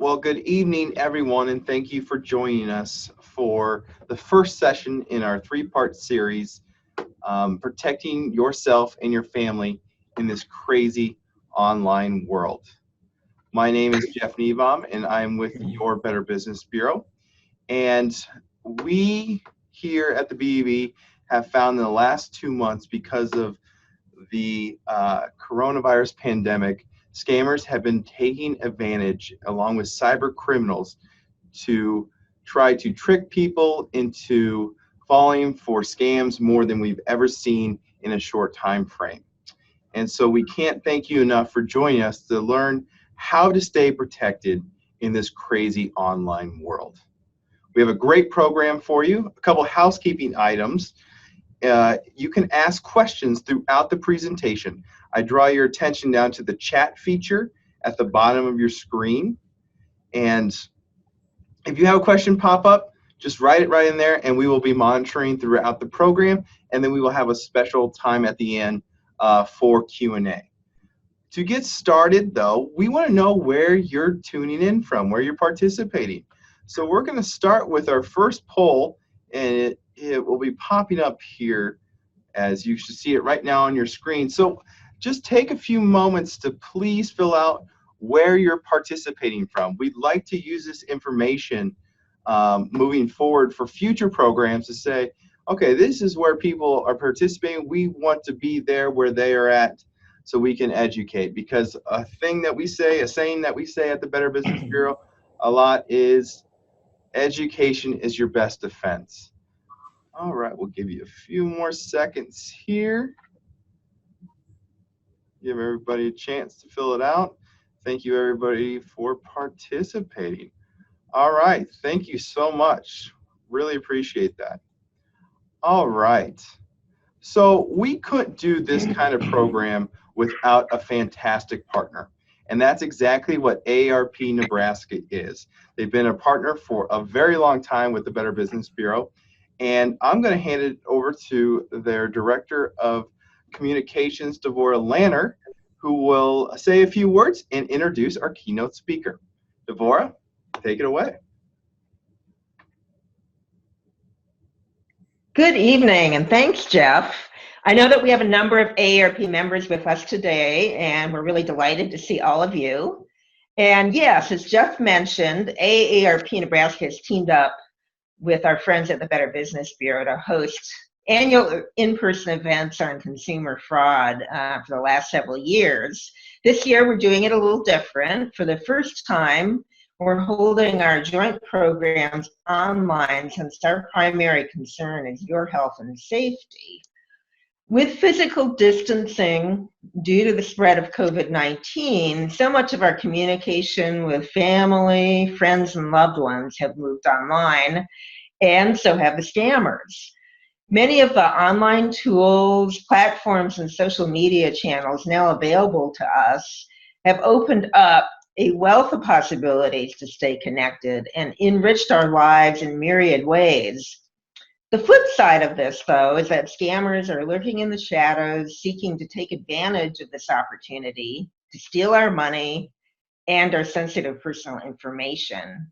Well, good evening, everyone, and thank you for joining us for the first session in our three-part series, Protecting Yourself and Your Family in this Crazy Online World. My name is Jeff Niebaum, and I'm with Your Better Business Bureau. And we here at the BEB have found in the last 2 months, because of the coronavirus pandemic, scammers have been taking advantage, along with cyber criminals, to try to trick people into falling for scams more than we've ever seen in a short time frame. And so we can't thank you enough for joining us to learn how to stay protected in this crazy online world. We have a great program for you. A couple housekeeping items. You can ask questions throughout the presentation. I draw your attention down to the chat feature at the bottom of your screen. And if you have a question pop up, just write it right in there, and we will be monitoring throughout the program. And then we will have a special time at the end for Q&A. To get started, though, we want to know where you're tuning in from, where you're participating. So we're going to start with our first poll, and it will be popping up here as you should see it right now on your screen. So just take a few moments to please fill out where you're participating from. We'd like to use this information moving forward for future programs to say, okay, this is where people are participating. We want to be there where they are at so we can educate. Because a saying that we say at the Better Business Bureau a lot is, education is your best defense. All right, we'll give you a few more seconds here. Give everybody a chance to fill it out. Thank you, everybody, for participating. All right, thank you so much. Really appreciate that. All right, so we couldn't do this kind of program without a fantastic partner. And that's exactly what AARP Nebraska is. They've been a partner for a very long time with the Better Business Bureau. And I'm going to hand it over to their Director of Communications, Devora Lanner, who will say a few words and introduce our keynote speaker. Devora, take it away. Good evening, and thanks, Jeff. I know that we have a number of AARP members with us today, and we're really delighted to see all of you. And yes, as Jeff mentioned, AARP Nebraska has teamed up with our friends at the Better Business Bureau to host annual in-person events on consumer fraud for the last several years. This year, we're doing it a little different. For the first time, we're holding our joint programs online since our primary concern is your health and safety. With physical distancing due to the spread of COVID-19, so much of our communication with family, friends, and loved ones have moved online, and so have the scammers. Many of the online tools, platforms, and social media channels now available to us have opened up a wealth of possibilities to stay connected and enriched our lives in myriad ways. The flip side of this, though, is that scammers are lurking in the shadows, seeking to take advantage of this opportunity to steal our money and our sensitive personal information.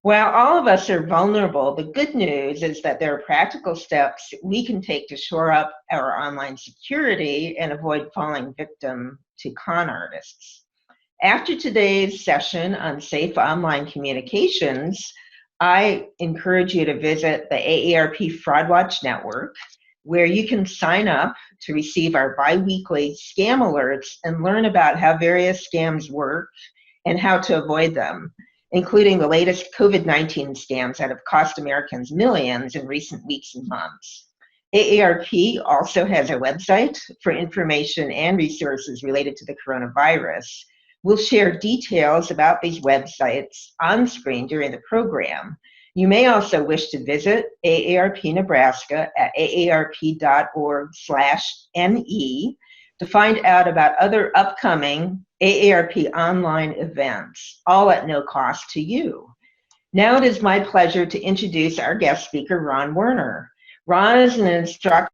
While all of us are vulnerable, the good news is that there are practical steps we can take to shore up our online security and avoid falling victim to con artists. After today's session on safe online communications, I encourage you to visit the AARP Fraud Watch Network, where you can sign up to receive our bi-weekly scam alerts and learn about how various scams work and how to avoid them, including the latest COVID-19 scams that have cost Americans millions in recent weeks and months. AARP also has a website for information and resources related to the coronavirus. We'll share details about these websites on screen during the program. You may also wish to visit AARP Nebraska at aarp.org/NE to find out about other upcoming AARP online events, all at no cost to you. Now it is my pleasure to introduce our guest speaker, Ron Werner. Ron is an instructor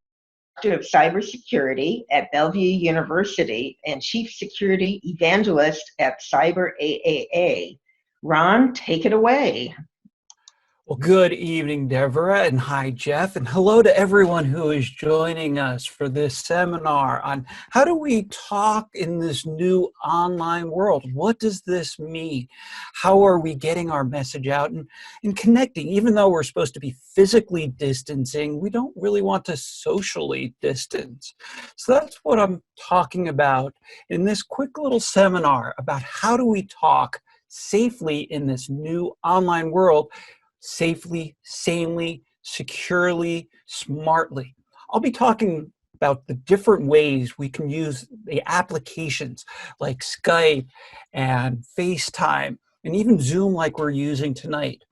of cybersecurity at Bellevue University and chief security evangelist at Cyber AAA. Ron, take it away. Well, good evening, Deborah, and hi, Jeff, and hello to everyone who is joining us for this seminar on how do we talk in this new online world? What does this mean? How are we getting our message out and connecting? Even though we're supposed to be physically distancing, we don't really want to socially distance. So that's what I'm talking about in this quick little seminar about how do we talk safely in this new online world, safely, sanely, securely, smartly. I'll be talking about the different ways we can use the applications like Skype and FaceTime and even Zoom like we're using tonight.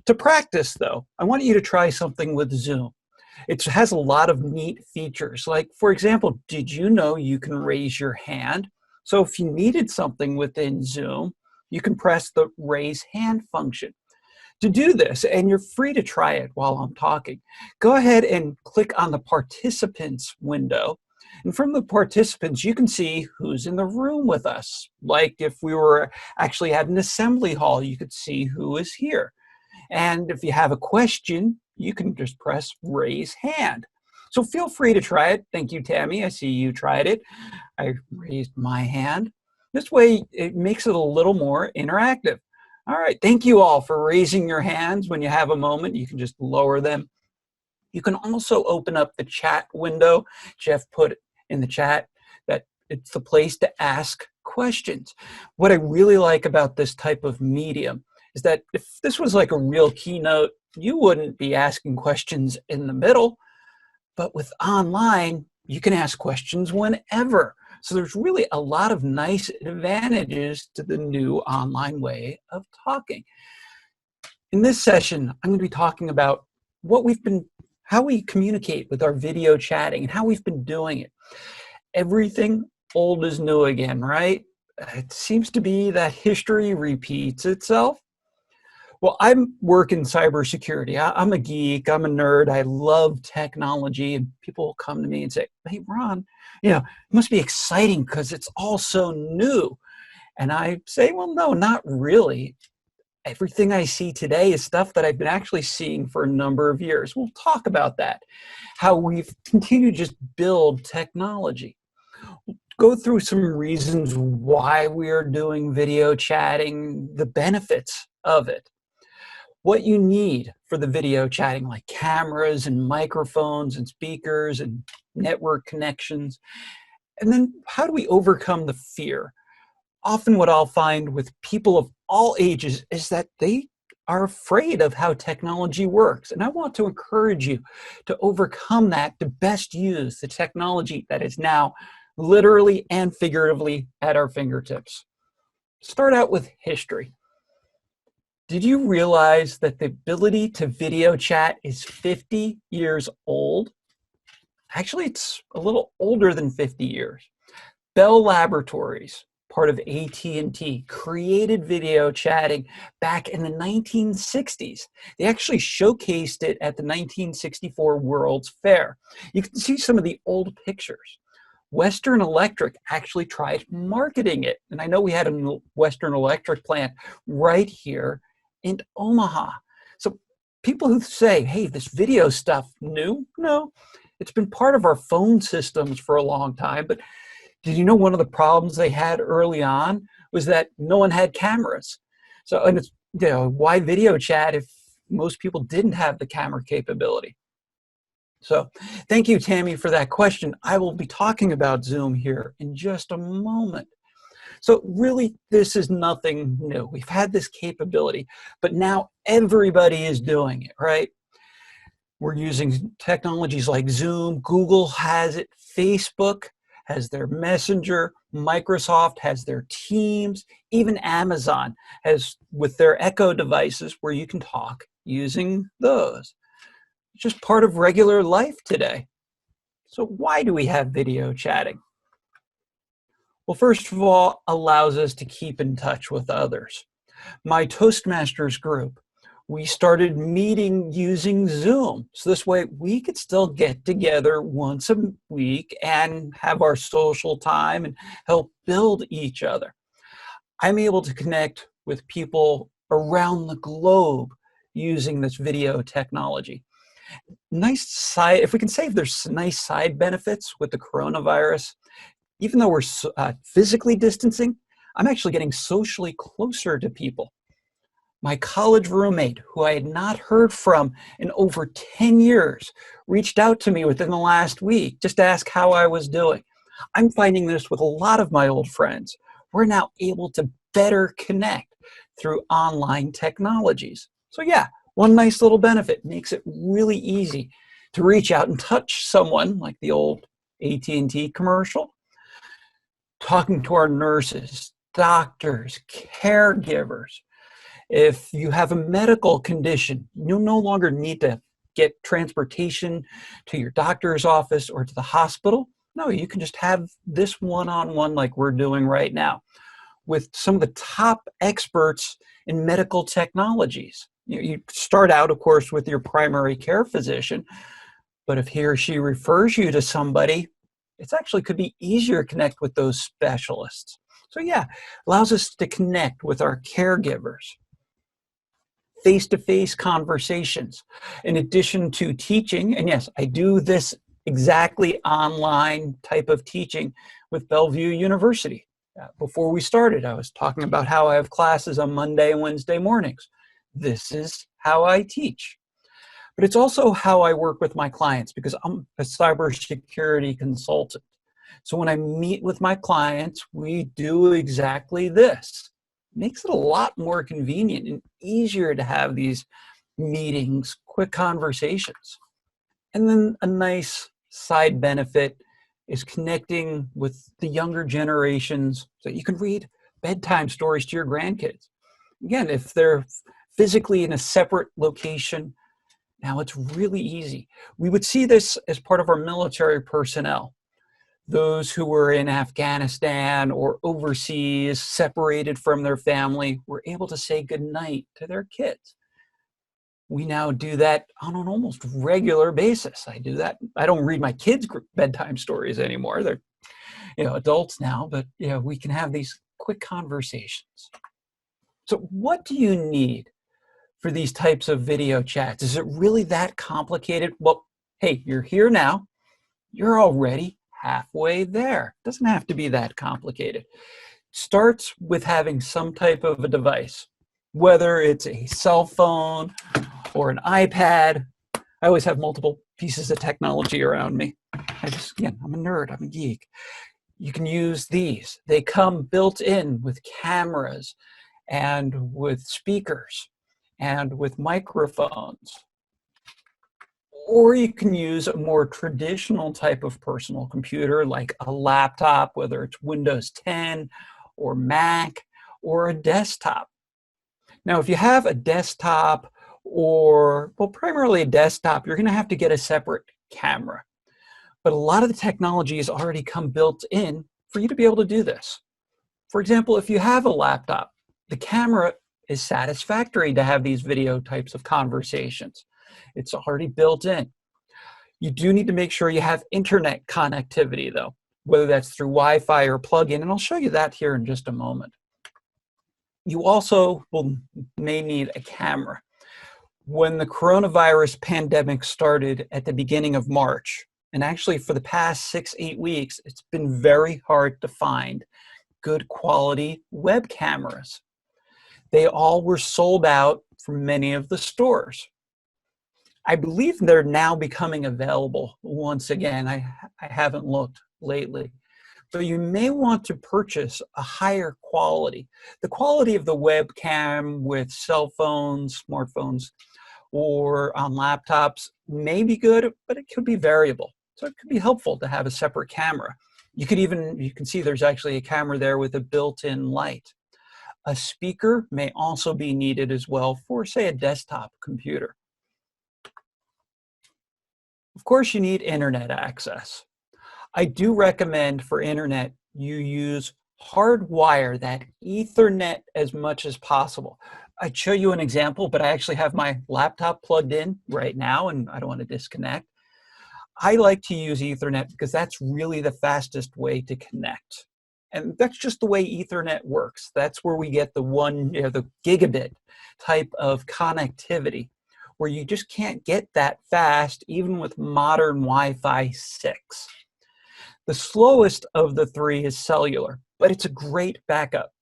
To practice though, I want you to try something with Zoom. It has a lot of neat features. Like, for example, did you know you can raise your hand? So if you needed something within Zoom, you can press the raise hand function. To do this, and you're free to try it while I'm talking, go ahead and click on the participants window. And from the participants, you can see who's in the room with us. Like if we were actually at an assembly hall, you could see who is here. And if you have a question, you can just press raise hand. So feel free to try it. Thank you, Tammy. I see you tried it. I raised my hand. This way, it makes it a little more interactive. All right, thank you all for raising your hands. When you have a moment, you can just lower them. You can also open up the chat window. Jeff put in the chat that it's the place to ask questions. What I really like about this type of medium is that if this was like a real keynote, you wouldn't be asking questions in the middle, but with online, you can ask questions whenever. So there's really a lot of nice advantages to the new online way of talking. In this session, I'm going to be talking about how we communicate with our video chatting and how we've been doing it. Everything old is new again, right? It seems to be that history repeats itself. Well, I work in cybersecurity. I'm a geek, I'm a nerd, I love technology, and people will come to me and say, hey, Ron, it must be exciting because it's all so new. And I say, well, no, not really. Everything I see today is stuff that I've been actually seeing for a number of years. We'll talk about that, how we've continued to just build technology. We'll go through some reasons why we are doing video chatting, the benefits of it. What you need for the video chatting, like cameras and microphones and speakers and network connections. And then how do we overcome the fear? Often what I'll find with people of all ages is that they are afraid of how technology works. And I want to encourage you to overcome that, to best use the technology that is now literally and figuratively at our fingertips. Start out with history. Did you realize that the ability to video chat is 50 years old? Actually, it's a little older than 50 years. Bell Laboratories, part of AT&T, created video chatting back in the 1960s. They actually showcased it at the 1964 World's Fair. You can see some of the old pictures. Western Electric actually tried marketing it. And I know we had a Western Electric plant right here in Omaha. So people who say, hey, this video stuff new? No, it's been part of our phone systems for a long time. But did you know one of the problems they had early on was that no one had cameras? So, and it's, why video chat if most people didn't have the camera capability? So thank you, Tammy, for that question. I will be talking about Zoom here in just a moment. So really, this is nothing new. We've had this capability, but now everybody is doing it, right? We're using technologies like Zoom. Google has it. Facebook has their Messenger. Microsoft has their Teams. Even Amazon has with their Echo devices where you can talk using those. It's just part of regular life today. So why do we have video chatting? Well, first of all, allows us to keep in touch with others. My Toastmasters group, we started meeting using Zoom. So this way we could still get together once a week and have our social time and help build each other. I'm able to connect with people around the globe using this video technology. Nice side, if we can say there's nice side benefits with the coronavirus, even though we're physically distancing, I'm actually getting socially closer to people. My college roommate, who I had not heard from in over 10 years, reached out to me within the last week just to ask how I was doing. I'm finding this with a lot of my old friends. We're now able to better connect through online technologies. So yeah, one nice little benefit makes it really easy to reach out and touch someone, like the old AT&T commercial, talking to our nurses, doctors, caregivers. If you have a medical condition, you'll no longer need to get transportation to your doctor's office or to the hospital. No, you can just have this one-on-one like we're doing right now with some of the top experts in medical technologies. You start out, of course, with your primary care physician, but if he or she refers you to somebody, it actually could be easier to connect with those specialists. So yeah, allows us to connect with our caregivers. Face-to-face conversations. In addition to teaching, and yes, I do this exactly online type of teaching with Bellevue University. Before we started, I was talking about how I have classes on Monday and Wednesday mornings. This is how I teach. But it's also how I work with my clients because I'm a cybersecurity consultant. So when I meet with my clients, we do exactly this. It makes it a lot more convenient and easier to have these meetings, quick conversations. And then a nice side benefit is connecting with the younger generations so you can read bedtime stories to your grandkids. Again, if they're physically in a separate location, now it's really easy. We would see this as part of our military personnel. Those who were in Afghanistan or overseas, separated from their family, were able to say goodnight to their kids. We now do that on an almost regular basis. I do that. I don't read my kids bedtime stories anymore. They're adults now, but we can have these quick conversations. So what do you need for these types of video chats? Is it really that complicated? Well, hey, you're here now. You're already halfway there. It doesn't have to be that complicated. Starts with having some type of a device, whether it's a cell phone or an iPad. I always have multiple pieces of technology around me. I'm a nerd, I'm a geek. You can use these. They come built in with cameras and with speakers and with microphones. Or you can use a more traditional type of personal computer like a laptop, whether it's Windows 10 or Mac or a desktop. Now, if you have a desktop primarily a desktop, you're going to have to get a separate camera. But a lot of the technology has already come built in for you to be able to do this. For example, if you have a laptop, the camera is satisfactory to have these video types of conversations. It's already built in. You do need to make sure you have internet connectivity though, whether that's through Wi-Fi or plug-in, and I'll show you that here in just a moment. You also may need a camera. When the coronavirus pandemic started at the beginning of March, and actually for the past 6-8 weeks, it's been very hard to find good quality web cameras. They all were sold out from many of the stores. I believe they're now becoming available once again. I haven't looked lately. But you may want to purchase a higher quality. The quality of the webcam with cell phones, smartphones, or on laptops may be good, but it could be variable. So it could be helpful to have a separate camera. You can see there's actually a camera there with a built-in light. A speaker may also be needed as well for, say, a desktop computer. Of course, you need internet access. I do recommend for internet you use hardwire that Ethernet as much as possible. I'd show you an example, but I actually have my laptop plugged in right now and I don't want to disconnect. I like to use Ethernet because that's really the fastest way to connect. And that's just the way Ethernet works. That's where we get the gigabit type of connectivity, where you just can't get that fast even with modern Wi-Fi 6. The slowest of the three is cellular, but it's a great backup.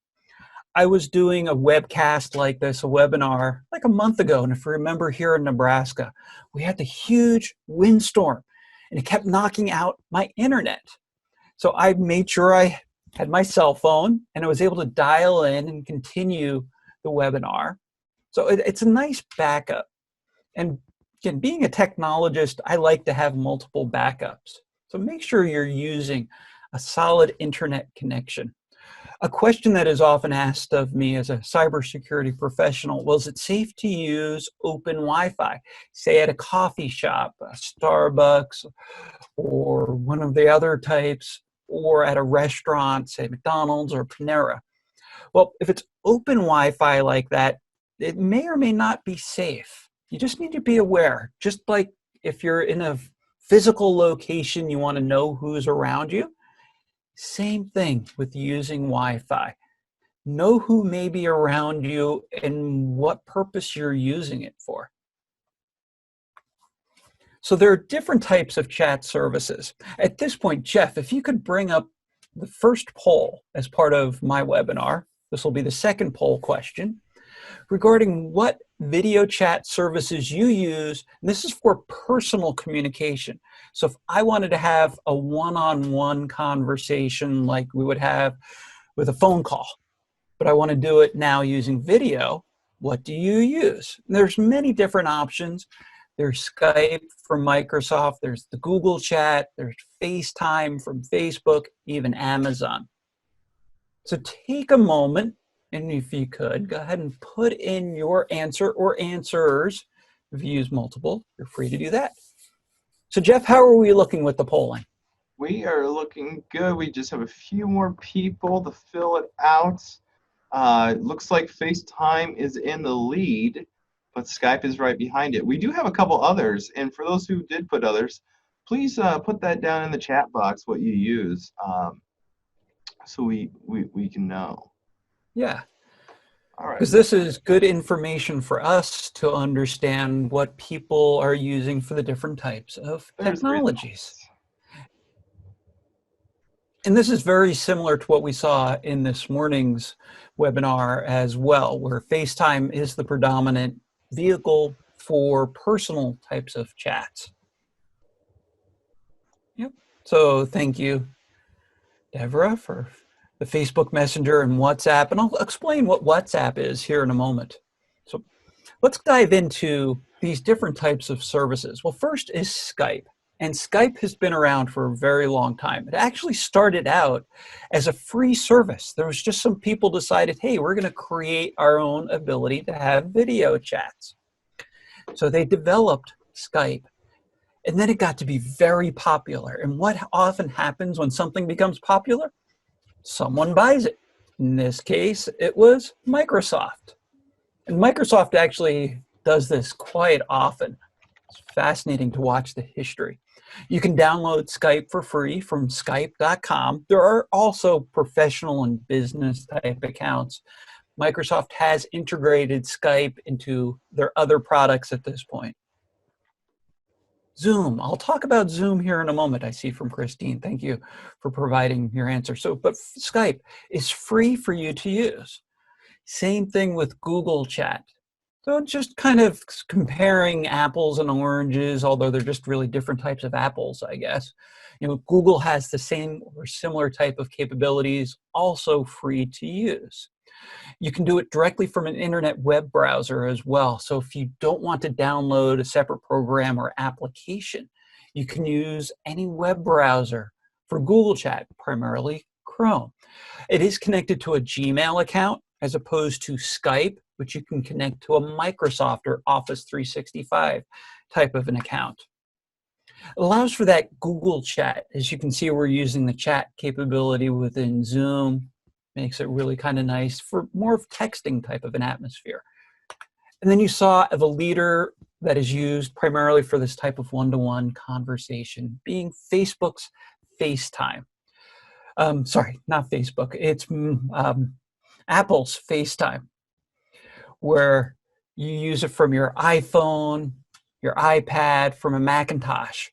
I was doing a webcast like this, a webinar, like a month ago, and if you remember here in Nebraska, we had the huge windstorm, and it kept knocking out my internet. So I made sure I had my cell phone, and I was able to dial in and continue the webinar. So it's a nice backup. And again, being a technologist, I like to have multiple backups. So make sure you're using a solid internet connection. A question that is often asked of me as a cybersecurity professional, was it safe to use open Wi-Fi, say at a coffee shop, a Starbucks, or one of the other types, or at a restaurant, say McDonald's or Panera? Well, if it's open Wi-Fi like that, it may or may not be safe. You just need to be aware. Just like if you're in a physical location, you want to know who's around you. Same thing with using Wi-Fi. Know who may be around you and what purpose you're using it for. So there are different types of chat services. At this point, Jeff, if you could bring up the first poll as part of my webinar, this will be the second poll question, regarding what video chat services you use. And this is for personal communication. So if I wanted to have a one-on-one conversation like we would have with a phone call, but I want to do it now using video, what do you use? And there's many different options. There's Skype from Microsoft, there's the Google Chat, there's FaceTime from Facebook, even Amazon. So take a moment, and if you could, go ahead and put in your answer or answers. If you use multiple, you're free to do that. So Jeff, how are we looking with the polling? We are looking good. We just have a few more people to fill it out. It looks like FaceTime is in the lead, but Skype is right behind it. We do have a couple others, and for those who did put others, please put that down in the chat box what you use, so we can know. Yeah. All right. Because this is good information for us to understand what people are using for the different types of technologies. And this is very similar to what we saw in this morning's webinar as well, where FaceTime is the predominant vehicle for personal types of chats. Yep. So thank you, Deborah, for the Facebook Messenger and WhatsApp. And I'll explain what WhatsApp is here in a moment. So let's dive into these different types of services. Well, first is Skype. And Skype has been around for a very long time. It actually started out as a free service. There was just some people decided, hey, we're going to create our own ability to have video chats. So they developed Skype. And then it got to be very popular. And what often happens when something becomes popular? Someone buys it. In this case, it was Microsoft. And Microsoft actually does this quite often. It's fascinating to watch the history. You can download Skype for free from Skype.com. There are also professional and business type accounts. Microsoft has integrated Skype into their other products at this point. Zoom. I'll talk about Zoom here in a moment. I see from Christine. Thank you for providing your answer. But Skype is free for you to use. Same thing with Google Chat. So just kind of comparing apples and oranges, although they're just really different types of apples, I guess. You know, Google has the same or similar type of capabilities, also free to use. You can do it directly from an internet web browser as well. So if you don't want to download a separate program or application, you can use any web browser for Google Chat, primarily Chrome. It is connected to a Gmail account as opposed to Skype, which you can connect to a Microsoft or Office 365 type of an account. It allows for that Google Chat. As you can see, we're using the chat capability within Zoom. Makes it really kind of nice for more of texting type of an atmosphere. And then you saw of a leader that is used primarily for this type of one-to-one conversation being Facebook's FaceTime. Sorry, not Facebook. It's Apple's FaceTime, where you use it from your iPhone, your iPad, from a Macintosh.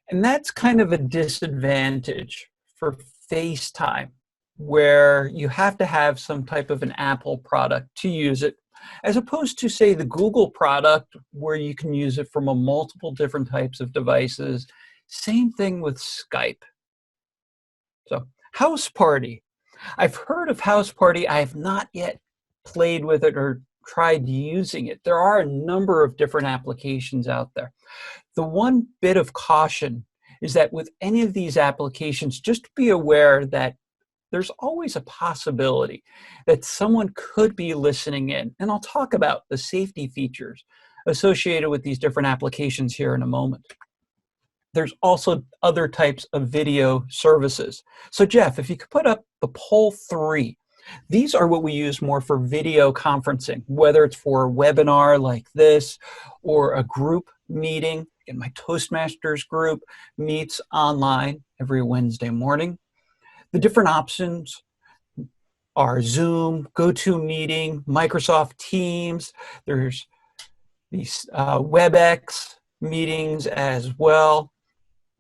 And that's kind of a disadvantage for FaceTime, where you have to have some type of an Apple product to use it, as opposed to, say, the Google product, where you can use it from a multiple different types of devices. Same thing with Skype. So, House Party. I've heard of House Party. I have not yet played with it or tried using it. There are a number of different applications out there. The one bit of caution is that with any of these applications, just be aware that there's always a possibility that someone could be listening in. And I'll talk about the safety features associated with these different applications here in a moment. There's also other types of video services. So Jeff, if you could put up the poll 3, these are what we use more for video conferencing, whether it's for a webinar like this or a group meeting. And my Toastmasters group meets online every Wednesday morning. The different options are Zoom, GoToMeeting, Microsoft Teams. There's these WebEx meetings as well,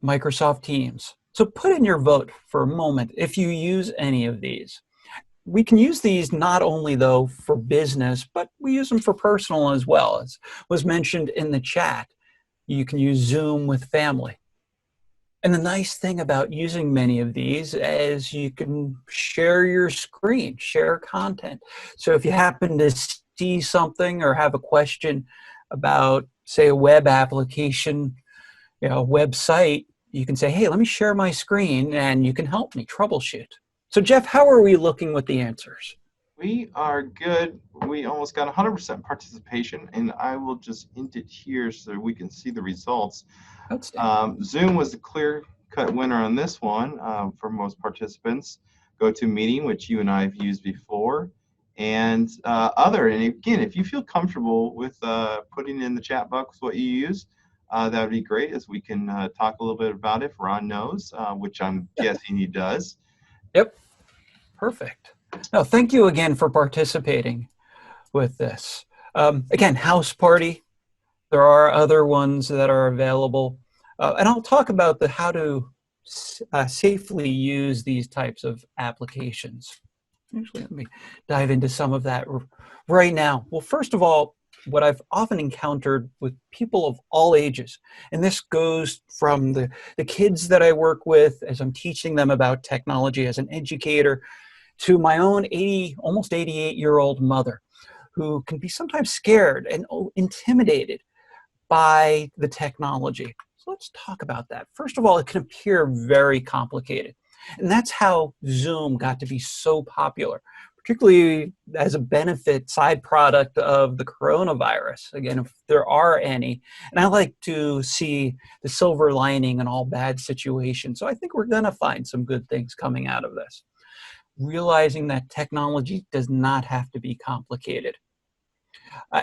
Microsoft Teams. So put in your vote for a moment if you use any of these. We can use these not only, though, for business, but we use them for personal as well. As was mentioned in the chat, you can use Zoom with family. And the nice thing about using many of these is you can share your screen, share content. So if you happen to see something or have a question about, say, a web application, website, you can say, hey, let me share my screen, and you can help me troubleshoot. So Jeff, how are we looking with the answers? We are good. We almost got 100% participation, and I will just int it here so we can see the results. Zoom was the clear-cut winner on this one for most participants. GoToMeeting, which you and I have used before, and other. And again, if you feel comfortable with putting in the chat box what you use, that would be great, as we can talk a little bit about it if Ron knows, which I'm guessing he does. Yep. Perfect. No, thank you again for participating with this. Again, House Party. There are other ones that are available. And I'll talk about how to safely use these types of applications. Actually, let me dive into some of that right now. Well, first of all, what I've often encountered with people of all ages, and this goes from the kids that I work with as I'm teaching them about technology as an educator, to my own almost 88-year-old mother, who can be sometimes scared and intimidated by the technology. So let's talk about that. First of all, it can appear very complicated. And that's how Zoom got to be so popular, particularly as a benefit side product of the coronavirus. Again, if there are any. And I like to see the silver lining in all bad situations. So I think we're going to find some good things coming out of this. Realizing that technology does not have to be complicated,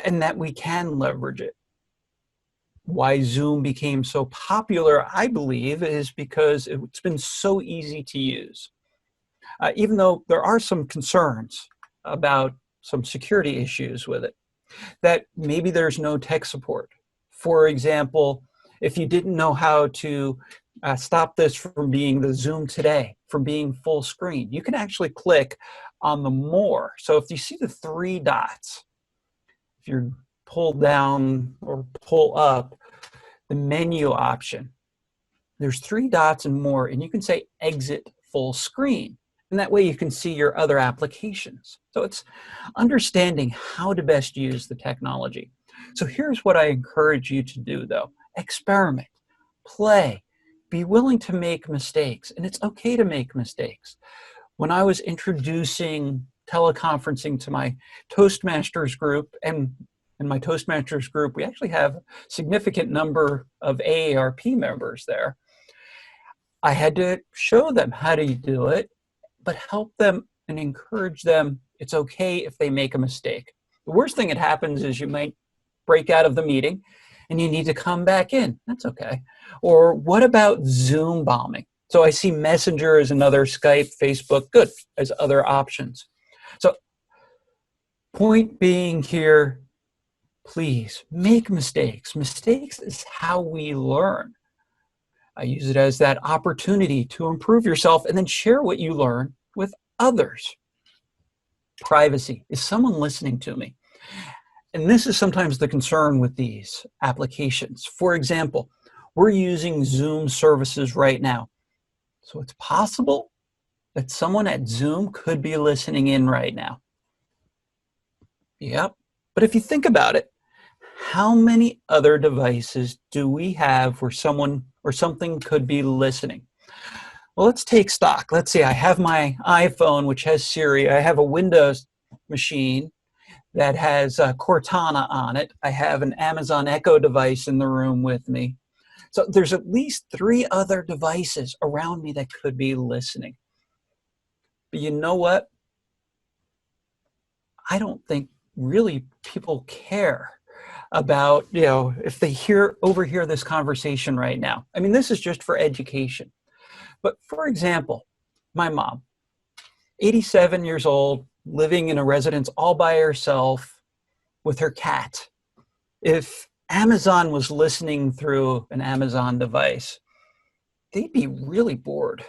and that we can leverage it. Why Zoom became so popular, I believe, is because it's been so easy to use. Even though there are some concerns about some security issues with it, that maybe there's no tech support. For example, if you didn't know how to stop this from being the Zoom today, from being full screen, you can actually click on the more. So if you see the 3 dots, if you pull down or pull up the menu option, there's 3 dots and more, and you can say exit full screen. And that way you can see your other applications. So it's understanding how to best use the technology. So here's what I encourage you to do, though. Experiment, play, be willing to make mistakes, and it's okay to make mistakes. When I was introducing teleconferencing to my Toastmasters group, and in my Toastmasters group, we actually have a significant number of AARP members there. I had to show them how to do it, but help them and encourage them. It's okay if they make a mistake. The worst thing that happens is you might break out of the meeting and you need to come back in. That's okay. Or what about Zoom bombing? So I see Messenger as another, Skype, Facebook, good, as other options. So point being here, please make mistakes. Mistakes is how we learn. I use it as that opportunity to improve yourself and then share what you learn with others. Privacy. Is someone listening to me? And this is sometimes the concern with these applications. For example, we're using Zoom services right now. So it's possible that someone at Zoom could be listening in right now. Yep. But if you think about it, how many other devices do we have where someone or something could be listening? Well, let's take stock. Let's see, I have my iPhone, which has Siri. I have a Windows machine that has Cortana on it. I have an Amazon Echo device in the room with me. So there's at least 3 other devices around me that could be listening. But you know what? I don't think really people care about, if they overhear this conversation right now. I mean, this is just for education. But for example, my mom, 87 years old, living in a residence all by herself with her cat. If Amazon was listening through an Amazon device, they'd be really bored.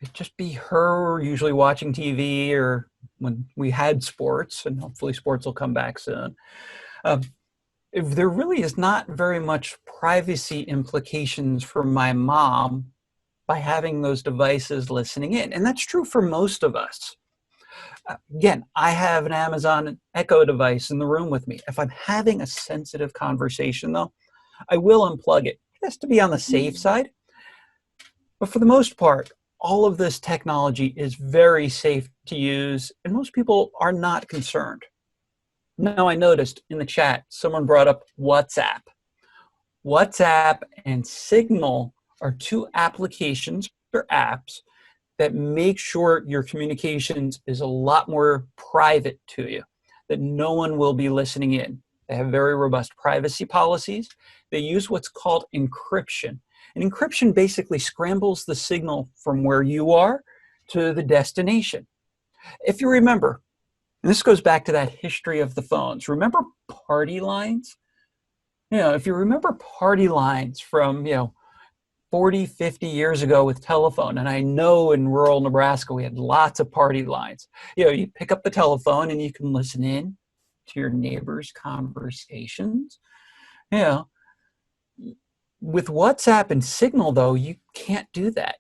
It'd just be her usually watching TV, or when we had sports, and hopefully sports will come back soon. If there really is not very much privacy implications for my mom by having those devices listening in. And that's true for most of us. Again, I have an Amazon Echo device in the room with me. If I'm having a sensitive conversation, though, I will unplug it just to be on the safe side. But for the most part, all of this technology is very safe to use, and most people are not concerned. Now, I noticed in the chat, someone brought up WhatsApp. WhatsApp and Signal are 2 applications or apps that make sure your communications is a lot more private to you, that no one will be listening in. They have very robust privacy policies. They use what's called encryption. And encryption basically scrambles the signal from where you are to the destination. If you remember, and this goes back to that history of the phones, remember party lines? If you remember party lines from, 40, 50 years ago with telephone, and I know in rural Nebraska we had lots of party lines. You pick up the telephone and you can listen in to your neighbors' conversations. With WhatsApp and Signal, though, you can't do that.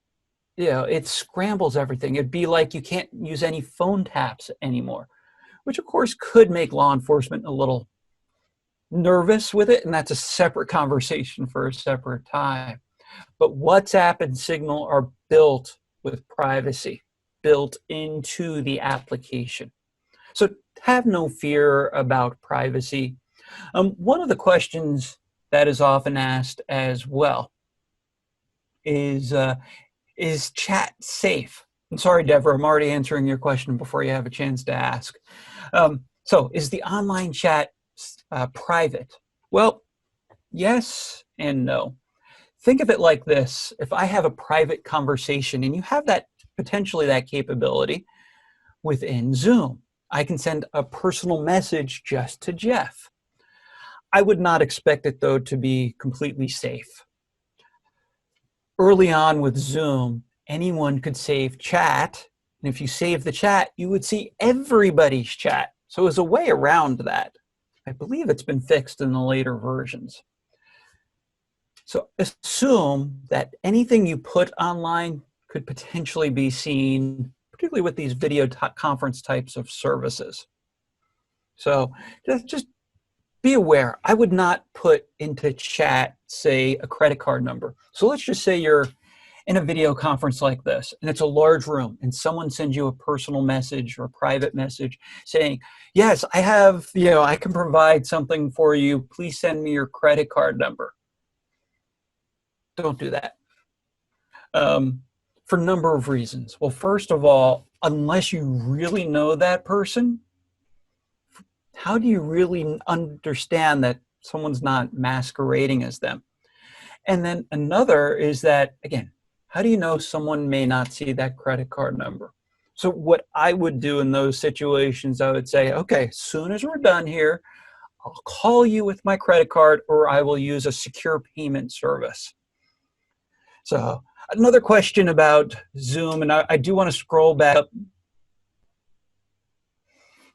It scrambles everything. It'd be like you can't use any phone taps anymore, which of course could make law enforcement a little nervous with it, and that's a separate conversation for a separate time. But WhatsApp and Signal are built with privacy built into the application. So have no fear about privacy. One of the questions that is often asked as well is chat safe? I'm sorry, Deborah, I'm already answering your question before you have a chance to ask. So is the online chat private? Well, yes and no. Think of it like this. If I have a private conversation, and you have that potentially that capability within Zoom, I can send a personal message just to Jeff. I would not expect it, though, to be completely safe. Early on with Zoom, anyone could save chat, and if you save the chat, you would see everybody's chat. So as a way around that, I believe it's been fixed in the later versions. So assume that anything you put online could potentially be seen, particularly with these video conference types of services. So just be aware. I would not put into chat, say, a credit card number. So let's just say you're in a video conference like this, and it's a large room, and someone sends you a personal message or a private message saying, yes, I have, I can provide something for you. Please send me your credit card number. Don't do that. For a number of reasons. Well, first of all, unless you really know that person, how do you really understand that someone's not masquerading as them? And then another is that, again, How do you know someone may not see that credit card number? So what I would do in those situations, I would say, okay, as soon as we're done here, I'll call you with my credit card, or I will use a secure payment service. So another question about Zoom, and I do want to scroll back up.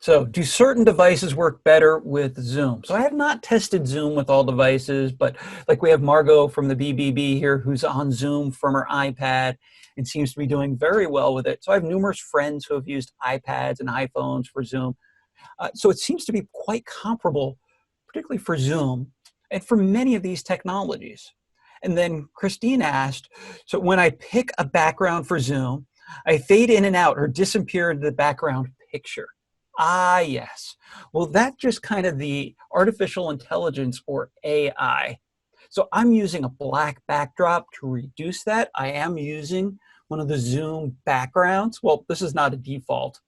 So do certain devices work better with Zoom? So I have not tested Zoom with all devices, but like we have Margot from the BBB here who's on Zoom from her iPad and seems to be doing very well with it. So I have numerous friends who have used iPads and iPhones for Zoom. So it seems to be quite comparable, particularly for Zoom and for many of these technologies. And then Christine asked, so when I pick a background for Zoom, I fade in and out or disappear into the background picture. Ah, yes. Well, that's just kind of the artificial intelligence or AI. So I'm using a black backdrop to reduce that. I am using one of the Zoom backgrounds. Well, this is not a default.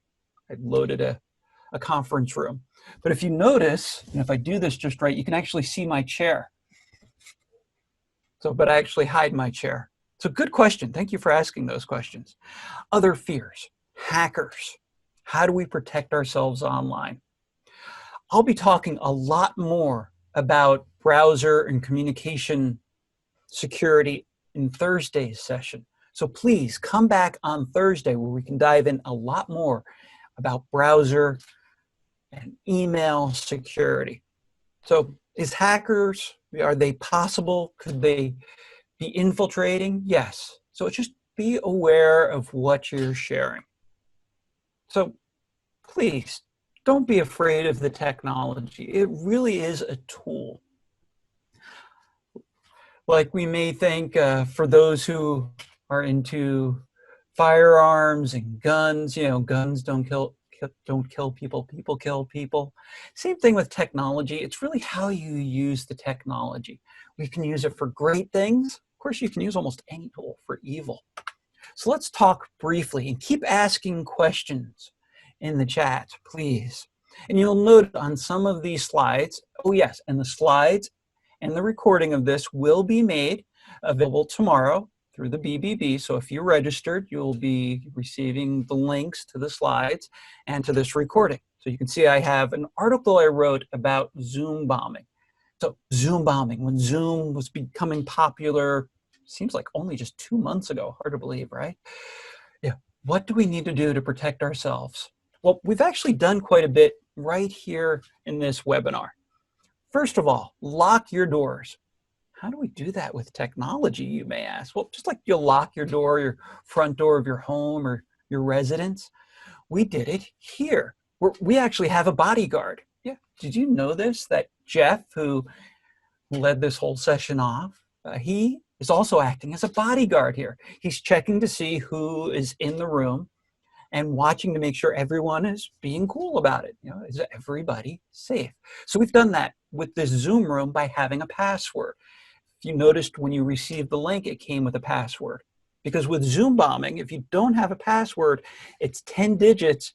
I loaded a conference room. But if you notice, and if I do this just right, you can actually see my chair. So, but I actually hide my chair. So good question. Thank you for asking those questions. Other fears, hackers. How do we protect ourselves online? I'll be talking a lot more about browser and communication security in Thursday's session. So please come back on Thursday where we can dive in a lot more about browser and email security. So is hackers, are they possible? Could they be infiltrating? Yes. So just be aware of what you're sharing. So please don't be afraid of the technology. It really is a tool. Like we may think for those who are into firearms and guns, guns don't kill people, people kill people. Same thing with technology. It's really how you use the technology. We can use it for great things. Of course, you can use almost any tool for evil. So let's talk briefly and keep asking questions in the chat, please. And you'll note on some of these slides, oh yes, and the slides and the recording of this will be made available tomorrow through the BBB. So if you're registered, you'll be receiving the links to the slides and to this recording. So you can see I have an article I wrote about Zoom bombing. So Zoom bombing, when Zoom was becoming popular, seems like only just 2 months ago, hard to believe, right? Yeah. What do we need to do to protect ourselves? Well, we've actually done quite a bit right here in this webinar. First of all, lock your doors. How do we do that with technology, you may ask? Well, just like you lock your door, your front door of your home or your residence, we did it here. We actually have a bodyguard. Yeah, did you know this? That Jeff, who led this whole session off, he is also acting as a bodyguard here. He's checking to see who is in the room and watching to make sure everyone is being cool about it. Is everybody safe? So we've done that with this Zoom room by having a password. If you noticed when you received the link, it came with a password. Because with Zoom bombing, if you don't have a password, it's 10 digits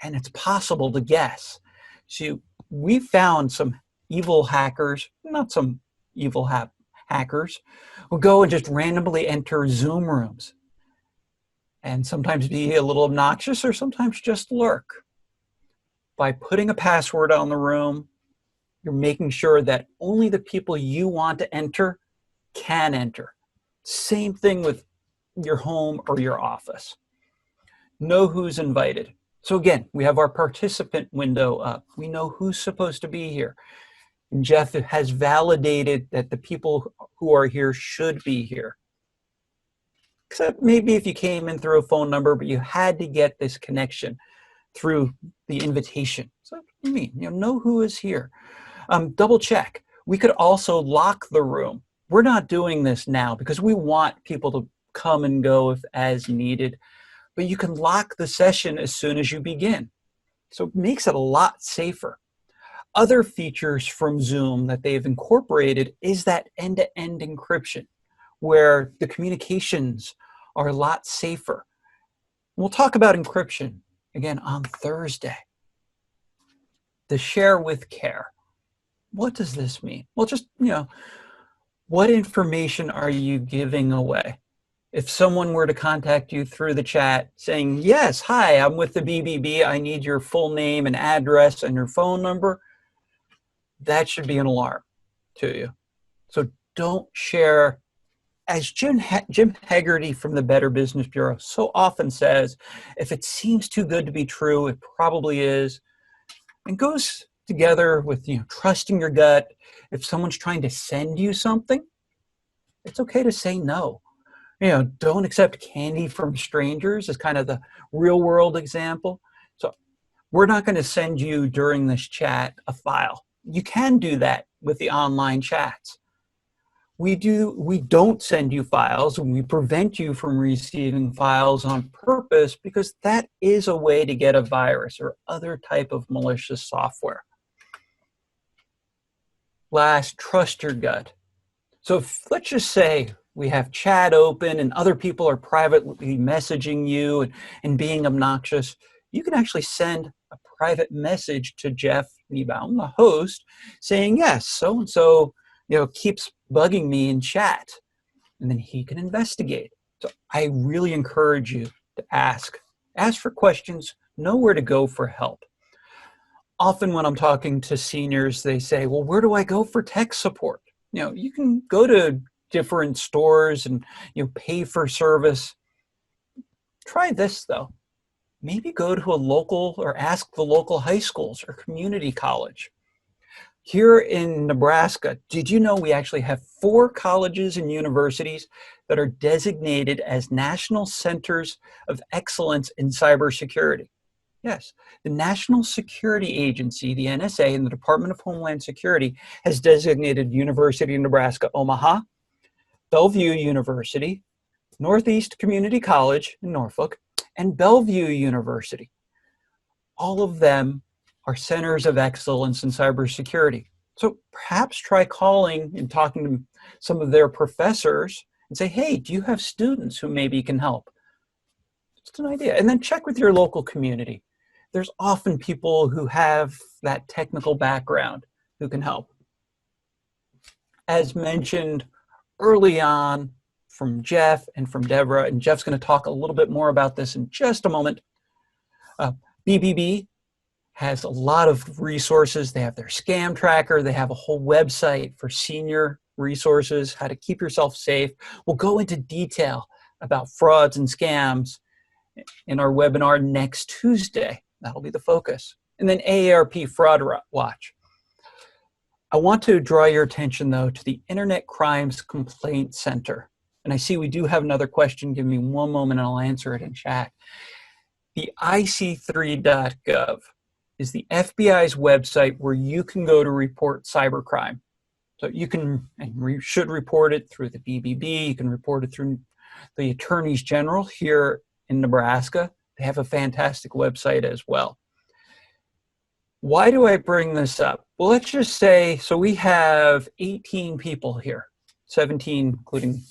and it's possible to guess. So we found some evil hackers, not some evil hackers, who go and just randomly enter Zoom rooms and sometimes be a little obnoxious or sometimes just lurk. By putting a password on the room, you're making sure that only the people you want to enter can enter. Same thing with your home or your office. Know who's invited. So again, we have our participant window up. We know who's supposed to be here. And Jeff has validated that the people who are here should be here. Except maybe if you came in through a phone number, but you had to get this connection through the invitation. So what do you mean? Know who is here. Double check. We could also lock the room. We're not doing this now because we want people to come and go as needed, but you can lock the session as soon as you begin. So it makes it a lot safer. Other features from Zoom that they've incorporated is that end-to-end encryption, where the communications are a lot safer. We'll talk about encryption again on Thursday. The share with care. What does this mean? Well, just, what information are you giving away? If someone were to contact you through the chat saying, yes, hi, I'm with the BBB, I need your full name and address and your phone number, that should be an alarm to you. So don't share. As Jim Hegarty from the Better Business Bureau so often says, if it seems too good to be true, it probably is. And goes together with trusting your gut. If someone's trying to send you something, it's okay to say no. Don't accept candy from strangers is kind of the real world example. So we're not going to send you during this chat a file. You can do that with the online chats. We don't send you files, and we prevent you from receiving files on purpose because that is a way to get a virus or other type of malicious software. Last, trust your gut. So let's just say we have chat open and other people are privately messaging you and being obnoxious. You can actually send a private message to Jeff Niebaum, the host, saying, yes, so-and-so keeps bugging me in chat, and then he can investigate. So I really encourage you to ask for questions, know where to go for help. Often when I'm talking to seniors, they say, well, where do I go for tech support? You can go to different stores and pay for service. Try this though. Maybe go to a local or ask the local high schools or community college. Here in Nebraska, did you know we actually have 4 colleges and universities that are designated as National Centers of Excellence in Cybersecurity? Yes, the National Security Agency, the NSA, and the Department of Homeland Security has designated University of Nebraska Omaha, Bellevue University, Northeast Community College in Norfolk, and Bellevue University. All of them are centers of excellence in cybersecurity. So perhaps try calling and talking to some of their professors and say, hey, do you have students who maybe can help? It's an idea. And then check with your local community. There's often people who have that technical background who can help. As mentioned early on from Jeff and from Deborah, and Jeff's going to talk a little bit more about this in just a moment, BBB has a lot of resources. They have their scam tracker. They have a whole website for senior resources, how to keep yourself safe. We'll go into detail about frauds and scams in our webinar next Tuesday. That'll be the focus. And then AARP Fraud Watch. I want to draw your attention, though, to the Internet Crimes Complaint Center. And I see we do have another question. Give me one moment and I'll answer it in chat. The IC3.gov is the FBI's website where you can go to report cybercrime. So you can and should report it through the BBB. You can report it through the attorneys general here in Nebraska. They have a fantastic website as well. Why do I bring this up? Well, let's just say, so we have 18 people here, 17 including,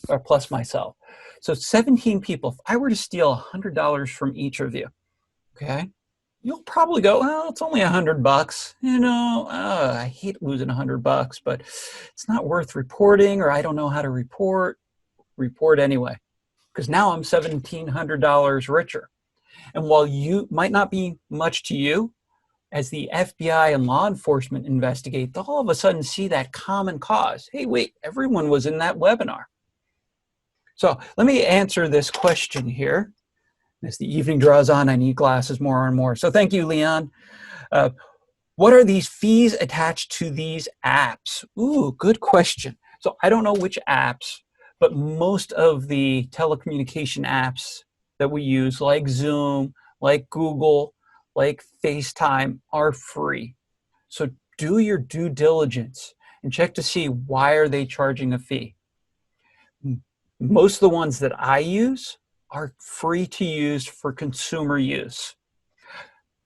or plus myself. So 17 people. If I were to steal $100 from each of you, okay, you'll probably go, well, it's only $100. I hate losing $100, but it's not worth reporting, or I don't know how to report anyway, because now I'm $1,700 richer. And while you might not be much to you, as the FBI and law enforcement investigate, they'll all of a sudden see that common cause. Hey, wait, everyone was in that webinar. So let me answer this question here. As the evening draws on, I need glasses more and more. So thank you, Leon. What are these fees attached to these apps? Ooh, good question. So I don't know which apps, but most of the telecommunication apps that we use, like Zoom, like Google, like FaceTime, are free. So do your due diligence and check to see why are they charging a fee. Most of the ones that I use are free to use for consumer use.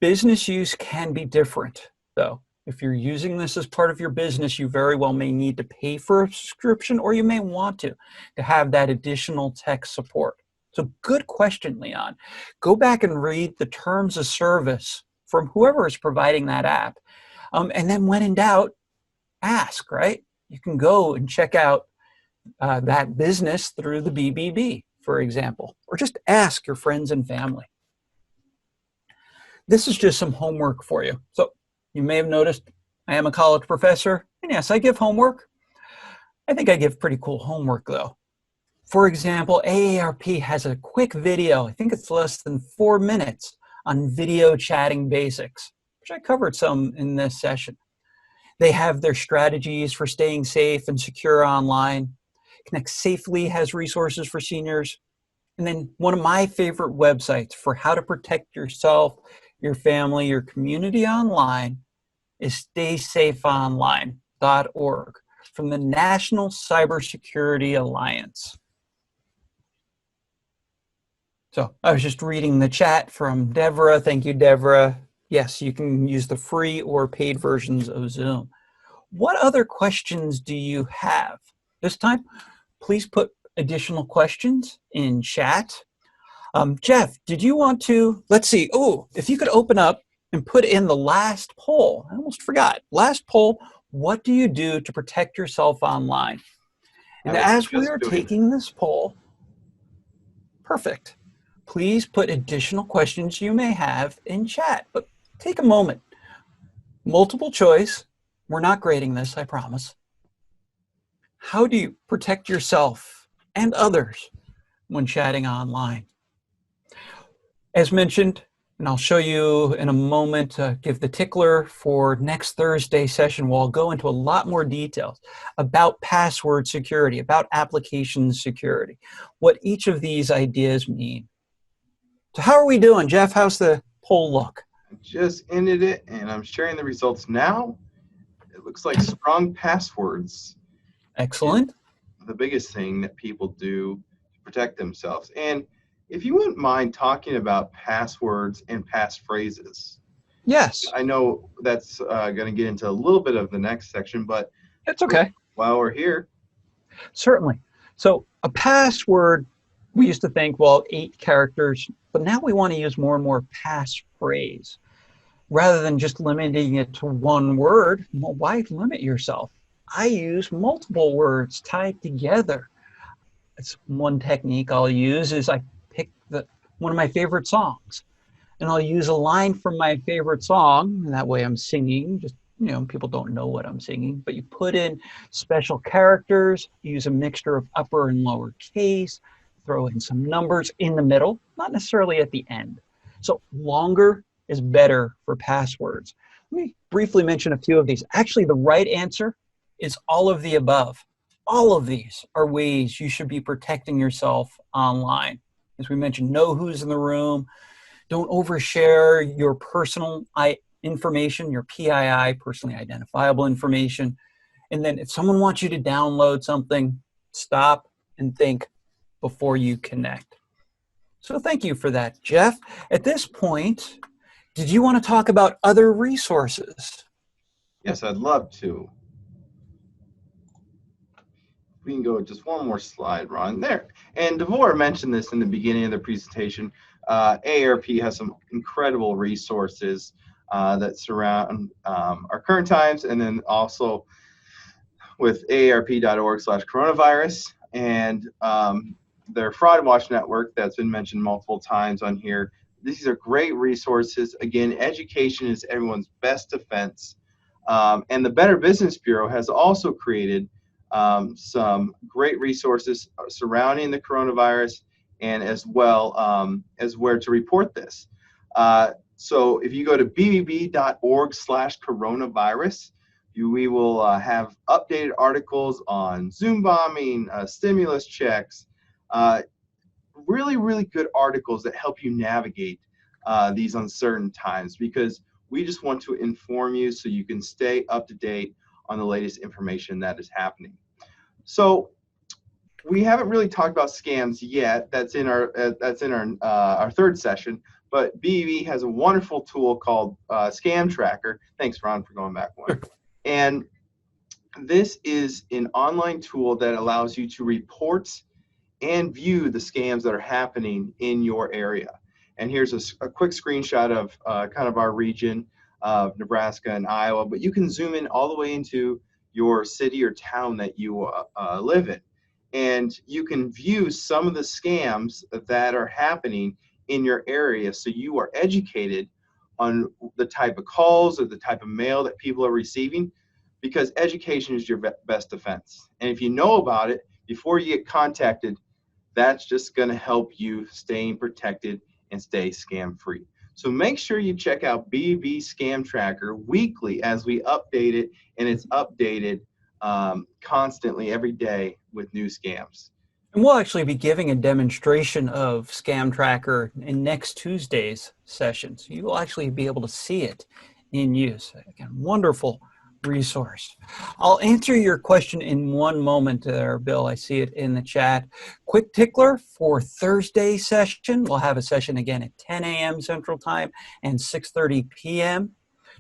Business use can be different, though. If you're using this as part of your business, you very well may need to pay for a subscription, or you may want to have that additional tech support. So good question, Leon. Go back and read the terms of service from whoever is providing that app. And then when in doubt, ask, right? You can go and check out that business through the BBB, for example, or just ask your friends and family. This is just some homework for you. So you may have noticed I am a college professor, and yes, I give homework. I think I give pretty cool homework though. For example, AARP has a quick video, I think it's less than 4 minutes, on video chatting basics, which I covered some in this session. They have their strategies for staying safe and secure online. Connect Safely has resources for seniors. And then one of my favorite websites for how to protect yourself, your family, your community online is staysafeonline.org from the National Cybersecurity Alliance. So I was just reading the chat from Deborah. Thank you, Deborah. Yes, you can use the free or paid versions of Zoom. What other questions do you have? This time, please put additional questions in chat. Jeff, did you want to, let's see, if you could open up and put in the last poll. I almost forgot. Last poll, what do you do to protect yourself online? And as we are taking this poll, perfect. Please put additional questions you may have in chat, but take a moment. Multiple choice. We're not grading this, I promise. How do you protect yourself and others when chatting online? As mentioned, and I'll show you in a moment, give the tickler for next Thursday session. We'll go into a lot more details about password security, about application security, what each of these ideas mean. So how are we doing, Jeff? How's the poll look? I just ended it, and I'm sharing the results now. It looks like strong passwords. Excellent. The biggest thing that people do to protect themselves. And if you wouldn't mind talking about passwords and passphrases. Yes. I know that's going to get into a little bit of the next section, but it's okay. While we're here. Certainly. So a password, we used to think, well, 8 characters, but now we want to use more and more passphrase. Rather than just limiting it to one word, well, why limit yourself? I use multiple words tied together. It's one technique I'll use is I pick one of my favorite songs, and I'll use a line from my favorite song, and that way I'm singing, just, people don't know what I'm singing, but you put in special characters, use a mixture of upper and lower case, throw in some numbers in the middle, not necessarily at the end. So longer is better for passwords. Let me briefly mention a few of these. Actually, the right answer is all of the above. All of these are ways you should be protecting yourself online. As we mentioned, know who's in the room. Don't overshare your personal information, your PII, personally identifiable information. And then if someone wants you to download something, stop and think before you connect. So thank you for that, Jeff. At this point, did you want to talk about other resources? Yes, I'd love to. We can go just one more slide, Ron. There. And Devor mentioned this in the beginning of the presentation. AARP has some incredible resources that surround our current times, and then also with aarp.org/coronavirus and their Fraud Watch Network that's been mentioned multiple times on here. These are great resources. Again, education is everyone's best defense. And the Better Business Bureau has also created some great resources surrounding the coronavirus and as well as where to report this. So if you go to bbb.org/coronavirus, we will have updated articles on Zoom bombing, stimulus checks, really, really good articles that help you navigate these uncertain times, because we just want to inform you so you can stay up to date on the latest information that is happening. So we haven't really talked about scams yet. That's in our third session. But BBB has a wonderful tool called Scam Tracker. Thanks, Ron, for going back one. And this is an online tool that allows you to report and view the scams that are happening in your area. And here's a quick screenshot of kind of our region of Nebraska and Iowa, but you can zoom in all the way into your city or town that you live in. and you can view some of the scams that are happening in your area, so you are educated on the type of calls or the type of mail that people are receiving, because education is your best defense. And if you know about it before you get contacted, that's just going to help you staying protected and stay scam free. So make sure you check out BB Scam Tracker weekly as we update it, and it's updated constantly every day with new scams. And we'll actually be giving a demonstration of Scam Tracker in next Tuesday's session. So you will actually be able to see it in use. Again, wonderful resource. I'll answer your question in one moment there, Bill. I see it in the chat. Quick tickler for Thursday session. We'll have a session again at 10 a.m. Central Time and 6:30 p.m.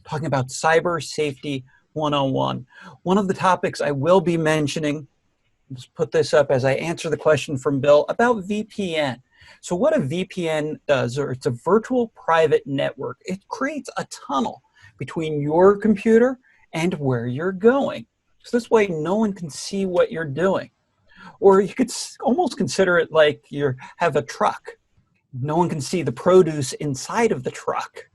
talking about Cyber Safety 101. One of the topics I will be mentioning, let's put this up as I answer the question from Bill about VPN. So what a VPN does, or it's a virtual private network. It creates a tunnel between your computer and where you're going. So this way no one can see what you're doing. Or you could almost consider it like you have a truck. No one can see the produce inside of the truck,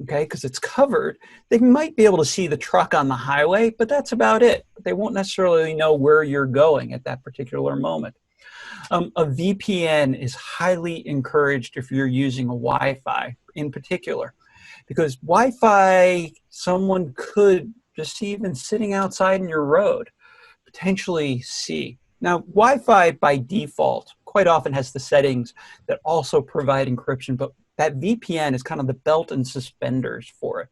okay, because it's covered. They might be able to see the truck on the highway, but that's about it. They won't necessarily know where you're going at that particular moment. A VPN is highly encouraged if you're using a Wi-Fi in particular, because Wi-Fi, someone could just even sitting outside in your road potentially see. Now, Wi-Fi by default quite often has the settings that also provide encryption, but that VPN is kind of the belt and suspenders for it.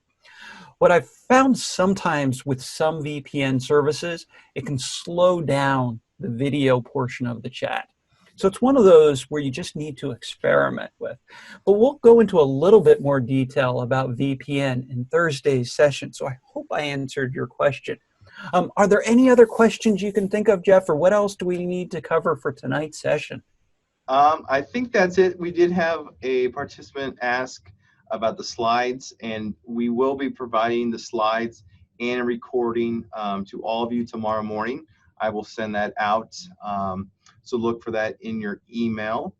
What I've found sometimes with some VPN services, it can slow down the video portion of the chat. So it's one of those where you just need to experiment with. But we'll go into a little bit more detail about VPN in Thursday's session. So I hope I answered your question. Are there any other questions you can think of, Jeff, or what else do we need to cover for tonight's session? I think that's it. We did have a participant ask about the slides, and we will be providing the slides and a recording to all of you tomorrow morning. I will send that out, so look for that in your email.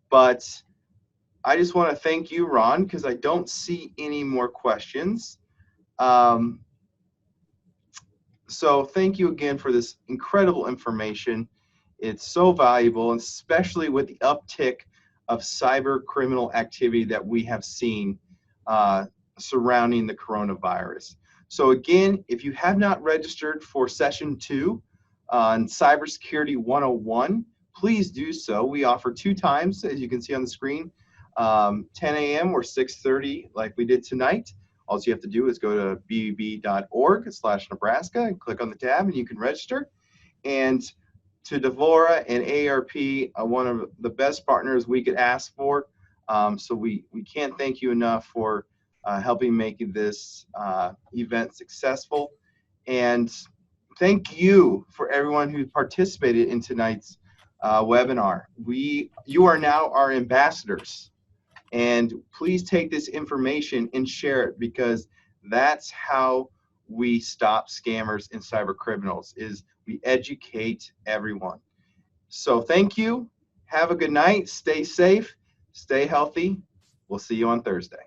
But I just want to thank you, Ron, because I don't see any more questions. So thank you again for this incredible information. It's so valuable, and especially with the uptick of cyber criminal activity that we have seen surrounding the coronavirus. So again, if you have not registered for session 2 on Cybersecurity 101, please do so. We offer 2 times, as you can see on the screen, 10 a.m. or 6:30 like we did tonight. All you have to do is go to bb.org/Nebraska and click on the tab, and you can register. And to Devora and AARP, one of the best partners we could ask for. So we can't thank you enough for helping make this event successful. And thank you for everyone who participated in tonight's webinar. You are now our ambassadors. And please take this information and share it, because that's how we stop scammers and cyber criminals, is we educate everyone. So thank you. Have a good night. Stay safe. Stay healthy. We'll see you on Thursday.